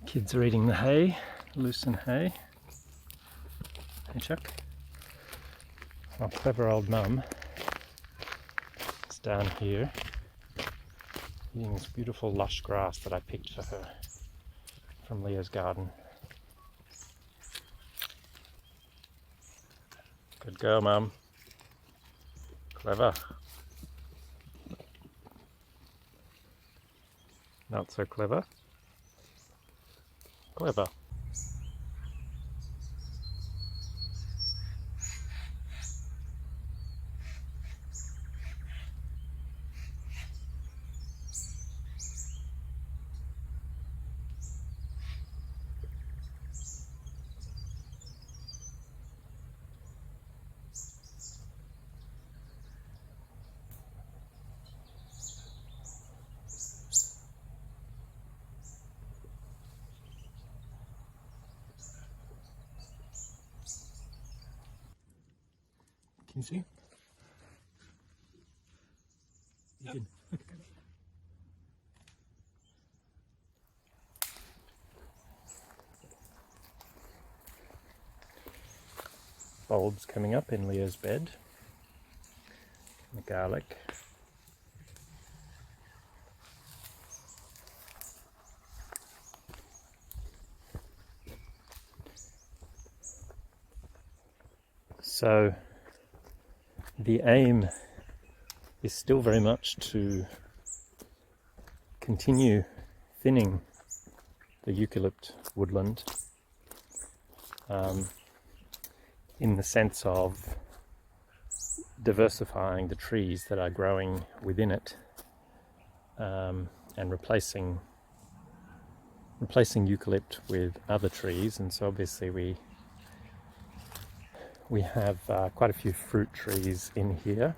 Kids are eating the hay, loosen hay. Hey Chuck. Our clever old mum is down here eating this beautiful lush grass that I picked for her from Leah's garden. Good girl, mum. Clever. Not so clever. Clever. Can you see? Yep. You did. Bulbs coming up in Leah's bed. The garlic. So the aim is still very much to continue thinning the eucalypt woodland in the sense of diversifying the trees that are growing within it and replacing eucalypt with other trees. And so obviously we have quite a few fruit trees in here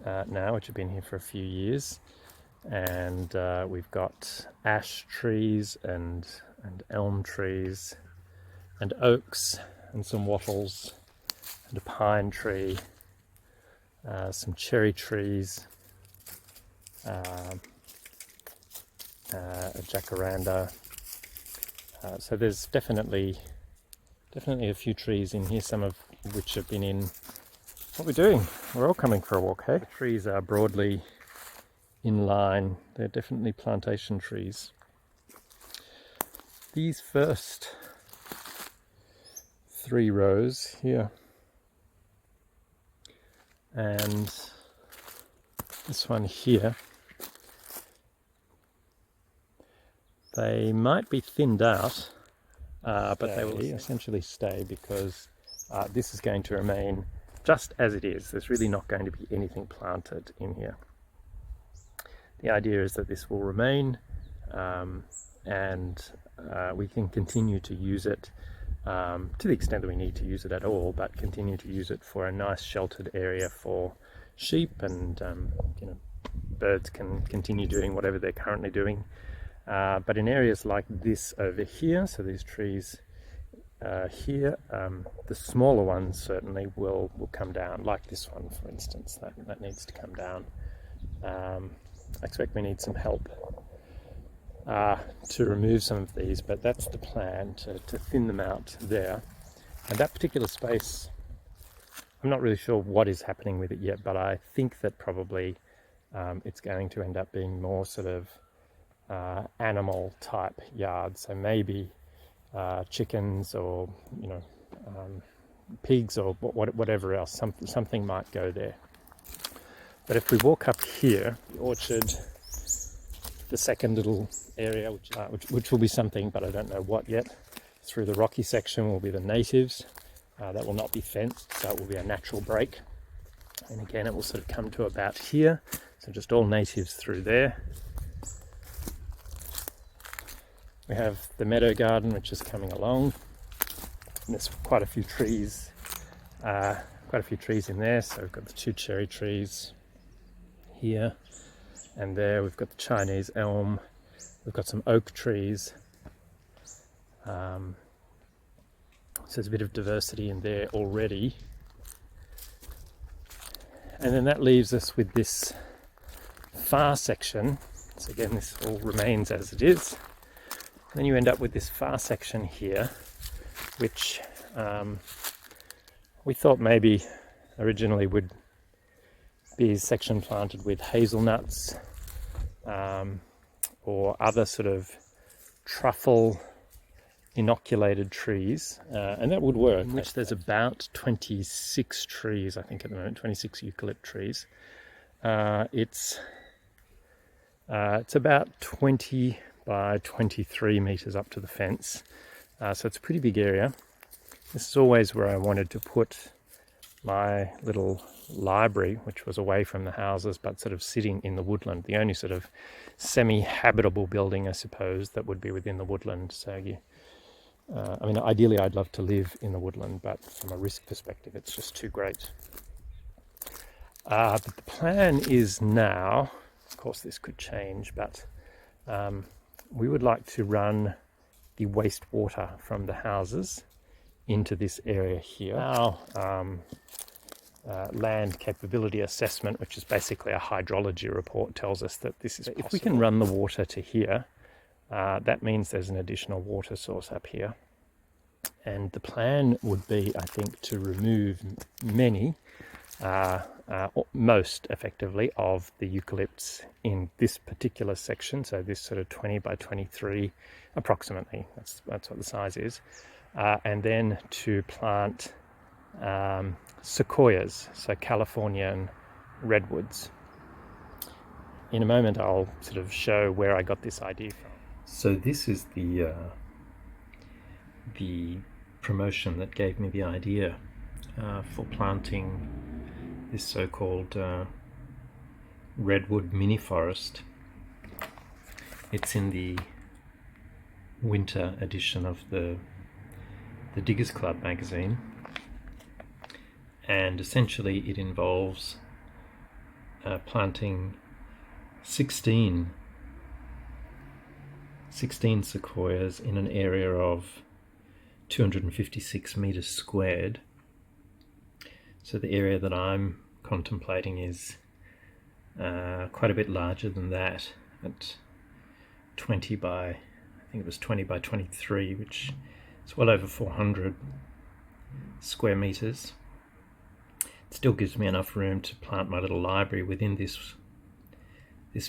now, which have been here for a few years, and we've got ash trees and elm trees and oaks and some wattles and a pine tree, some cherry trees, a jacaranda. So there's definitely a few trees in here, some of which have been in. What we're doing, we're all coming for a walk, hey? The trees are broadly in line. They're definitely plantation trees. These first 3 rows here and this one here, they might be thinned out, but they will essentially stay because this is going to remain just as it is. There's really not going to be anything planted in here. The idea is that this will remain and we can continue to use it to the extent that we need to use it at all, but continue to use it for a nice sheltered area for sheep, and birds can continue doing whatever they're currently doing. But in areas like this over here, so these trees here, the smaller ones certainly will come down, like this one for instance, that needs to come down. I expect we need some help to remove some of these, but that's the plan, to thin them out there. And that particular space, I'm not really sure what is happening with it yet, but I think that probably it's going to end up being more sort of animal type yard. So maybe chickens or pigs or whatever else, something might go there. But if we walk up here, the orchard, the second little area, which will be something, but I don't know what yet, through the rocky section will be the natives. That will not be fenced, so it will be a natural break. And again, it will sort of come to about here, so just all natives through there. We have the meadow garden, which is coming along. And there's quite a few trees in there. So we've got the 2 cherry trees here and there. We've got the Chinese elm. We've got some oak trees. So there's a bit of diversity in there already. And then that leaves us with this far section. So again, this all remains as it is. Then you end up with this far section here, which we thought maybe originally would be a section planted with hazelnuts or other sort of truffle inoculated trees, and that would work. In which there's about 26 trees, I think, at the moment, 26 eucalypt trees. It's about 20 by 23 meters up to the fence, so it's a pretty big area. This is always where I wanted to put my little library, which was away from the houses but sort of sitting in the woodland, the only sort of semi-habitable building, I suppose, that would be within the woodland. So I mean, ideally I'd love to live in the woodland, but from a risk perspective it's just too great. But the plan is now, of course this could change, but we would like to run the wastewater from the houses into this area here. Our land capability assessment, which is basically a hydrology report, tells us that this is possible. If we can run the water to here, that means there's an additional water source up here. And the plan would be, I think, to remove most effectively of the eucalypts in this particular section. So this sort of 20 by 23 approximately, that's what the size is. And then to plant sequoias, so Californian redwoods. In a moment I'll sort of show where I got this idea from. So this is the promotion that gave me the idea for planting this so-called redwood mini forest. It's in the winter edition of the Diggers Club magazine, and essentially it involves planting 16 sequoias in an area of 256 meters squared. So the area that I'm contemplating is quite a bit larger than that, at 20 by, I think it was 20 by 23, which is well over 400 square meters. It still gives me enough room to plant my little library within this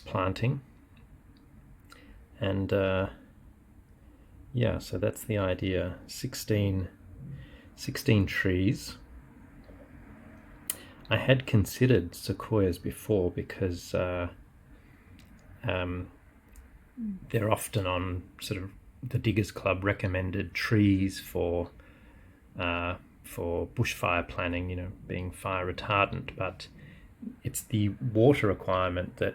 planting. And yeah, so that's the idea. 16 trees. I had considered sequoias before because they're often on sort of the Diggers Club recommended trees for bushfire planning, you know, being fire retardant, but it's the water requirement that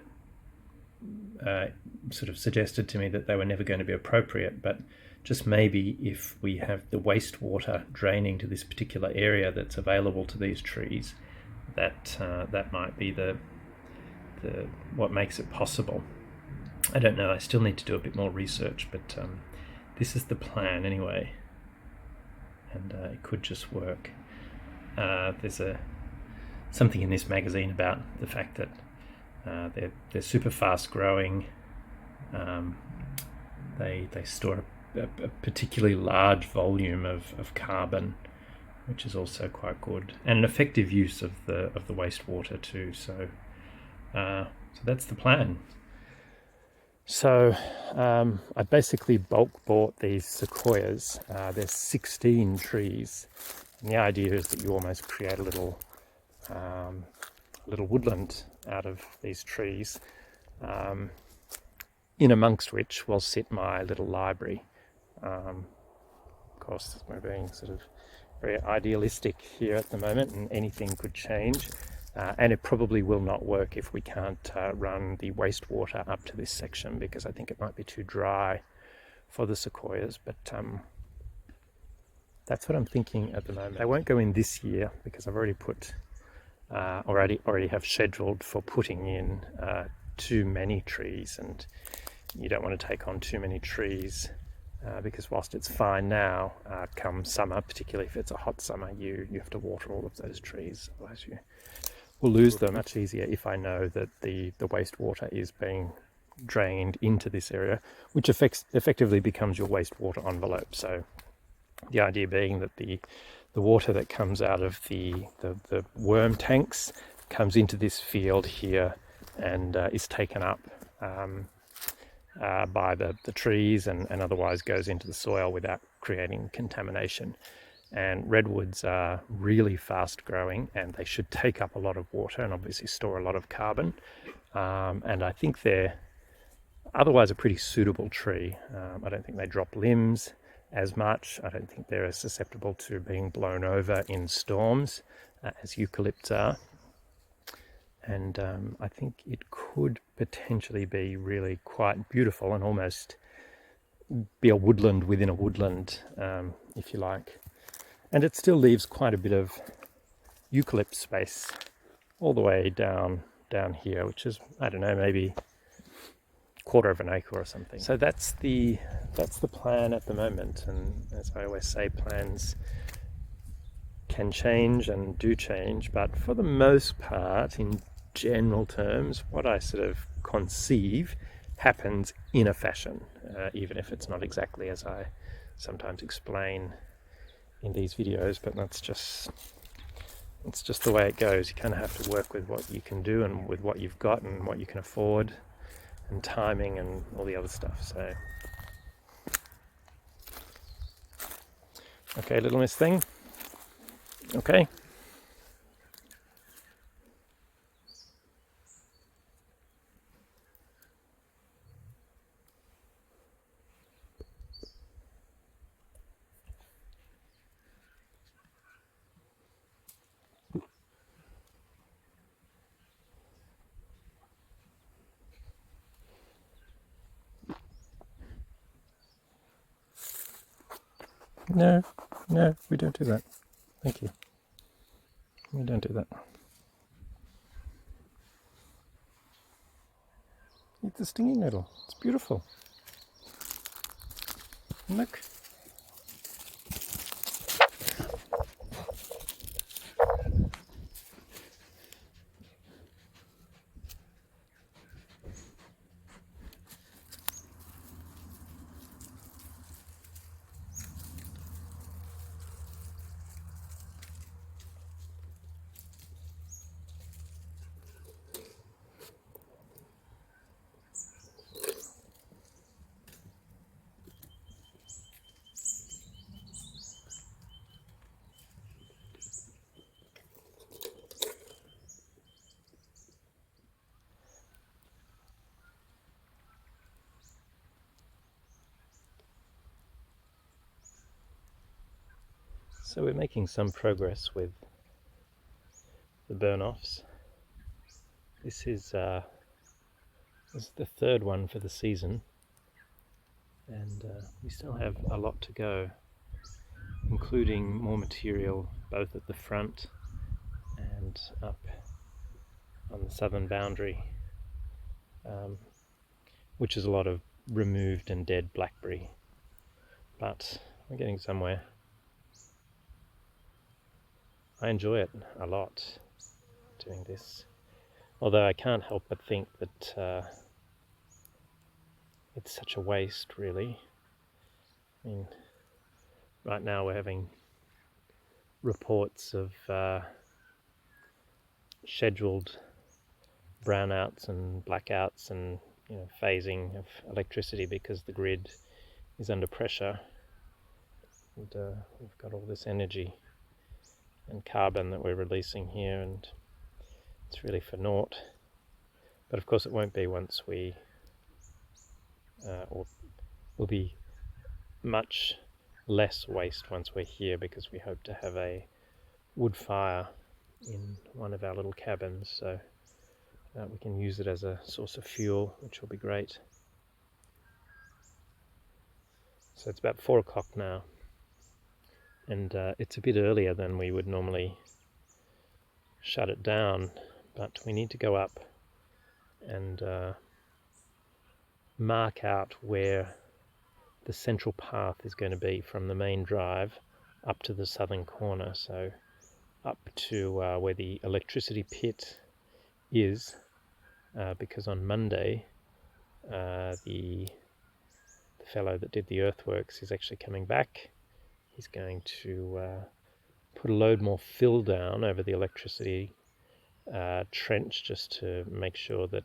sort of suggested to me that they were never going to be appropriate. But just maybe if we have the wastewater draining to this particular area that's available to these trees, that might be the what makes it possible. I don't know, I still need to do a bit more research, but this is the plan anyway, and it could just work. There's something in this magazine about the fact that they're super fast growing. They store a particularly large volume of carbon, which is also quite good, and an effective use of the wastewater too. So that's the plan. So I basically bulk bought these sequoias. There's 16 trees, and the idea is that you almost create a little woodland out of these trees, in amongst which will sit my little library. Of course, we're being sort of very idealistic here at the moment, and anything could change. And it probably will not work if we can't run the wastewater up to this section, because I think it might be too dry for the sequoias. But that's what I'm thinking at the moment. They won't go in this year because I've already put, already have scheduled for putting in too many trees, and you don't want to take on too many trees because whilst it's fine now, come summer, particularly if it's a hot summer, you have to water all of those trees, otherwise you will lose them. Much easier if I know that the wastewater is being drained into this area, which effectively becomes your wastewater envelope. So the idea being that the water that comes out of the worm tanks comes into this field here and is taken up by the trees and otherwise goes into the soil without creating contamination. And redwoods are really fast growing and they should take up a lot of water and obviously store a lot of carbon. And I think they're otherwise a pretty suitable tree. I don't think they drop limbs as much. I don't think they're as susceptible to being blown over in storms as eucalypts are. And I think it could potentially be really quite beautiful and almost be a woodland within a woodland, if you like. And it still leaves quite a bit of eucalypt space all the way down here, which is, I don't know, maybe a quarter of an acre or something. So that's the plan at the moment. And as I always say, plans can change and do change, but for the most part, in general terms, what I sort of conceive happens in a fashion, even if it's not exactly as I sometimes explain in these videos, but it's just the way it goes. You kind of have to work with what you can do and with what you've got and what you can afford and timing and all the other stuff. So okay, little miss thing. Okay. No, we don't do that. Thank you. We don't do that. Eat the stinging nettle. It's beautiful. Look. So we're making some progress with the burn-offs. This is the third one for the season, and we still have a lot to go, including more material both at the front and up on the southern boundary, which is a lot of removed and dead blackberry, but we're getting somewhere. I enjoy it a lot, doing this, although I can't help but think that it's such a waste, really. I mean, right now we're having reports of scheduled brownouts and blackouts and phasing of electricity because the grid is under pressure, and we've got all this energy and carbon that we're releasing here, and it's really for naught. But of course it won't be once we or will be much less waste once we're here, because we hope to have a wood fire in one of our little cabins, so we can use it as a source of fuel, which will be great. So it's about 4 o'clock now, and it's a bit earlier than we would normally shut it down, but we need to go up and mark out where the central path is going to be from the main drive up to the southern corner, so up to where the electricity pit is, because on Monday the fellow that did the earthworks is actually coming back. He's going to put a load more fill down over the electricity trench just to make sure that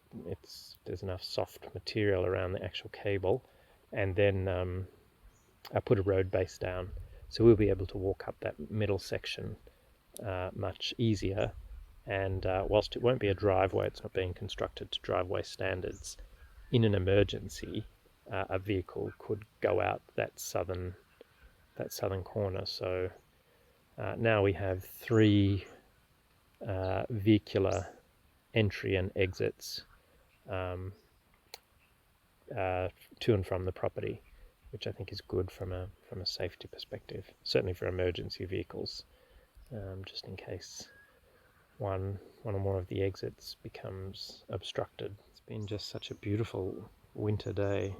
there's enough soft material around the actual cable, and then I put a road base down, so we'll be able to walk up that middle section much easier. And whilst it won't be a driveway, it's not being constructed to driveway standards, in an emergency a vehicle could go out that southern corner. So now we have 3 vehicular entry and exits to and from the property, which I think is good from a safety perspective, certainly for emergency vehicles, just in case one or more of the exits becomes obstructed. It's been just such a beautiful winter day.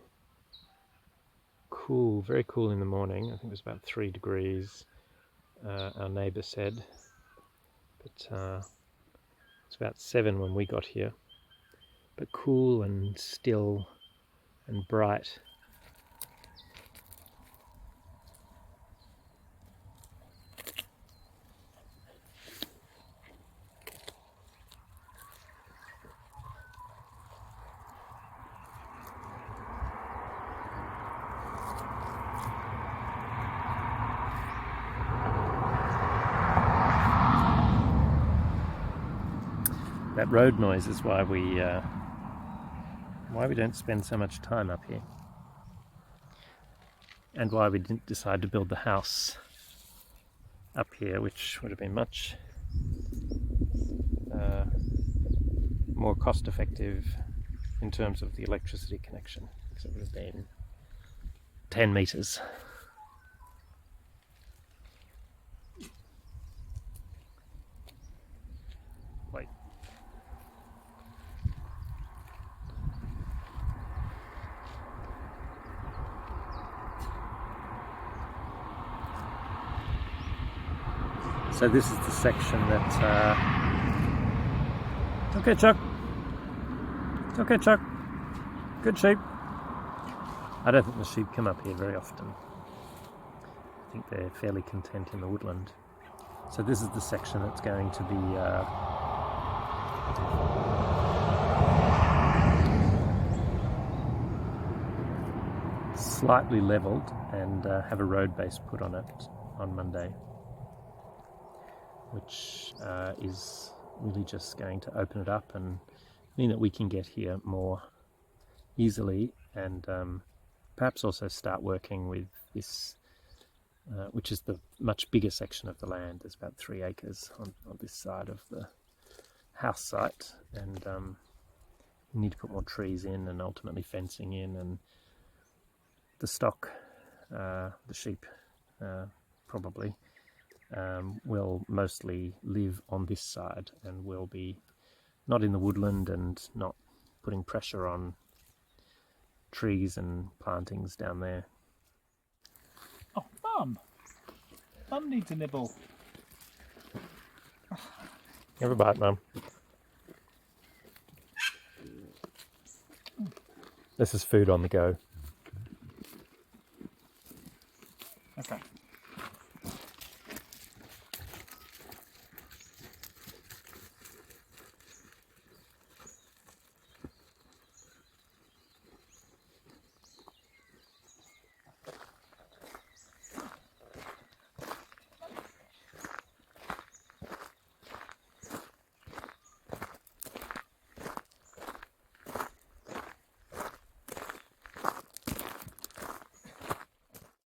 Cool, very cool in the morning. I think it was about 3 degrees, our neighbour said, but it's about 7 when we got here, but cool and still and bright. That road noise is why we don't spend so much time up here, and why we didn't decide to build the house up here, which would have been much more cost effective in terms of the electricity connection, because it would have been 10 meters. Wait. So this is the section that it's okay, Chuck. It's okay, Chuck. Good sheep. I don't think the sheep come up here very often. I think they're fairly content in the woodland. So this is the section that's going to be slightly levelled and have a road base put on it on Monday, which is really just going to open it up and mean that we can get here more easily, and perhaps also start working with this, which is the much bigger section of the land. There's about 3 acres on this side of the house site, and we need to put more trees in and ultimately fencing in, and the stock, the sheep probably, will mostly live on this side and will be not in the woodland and not putting pressure on trees and plantings down there. Oh, Mum! Mum needs a nibble. Have a bite, Mum. This is food on the go.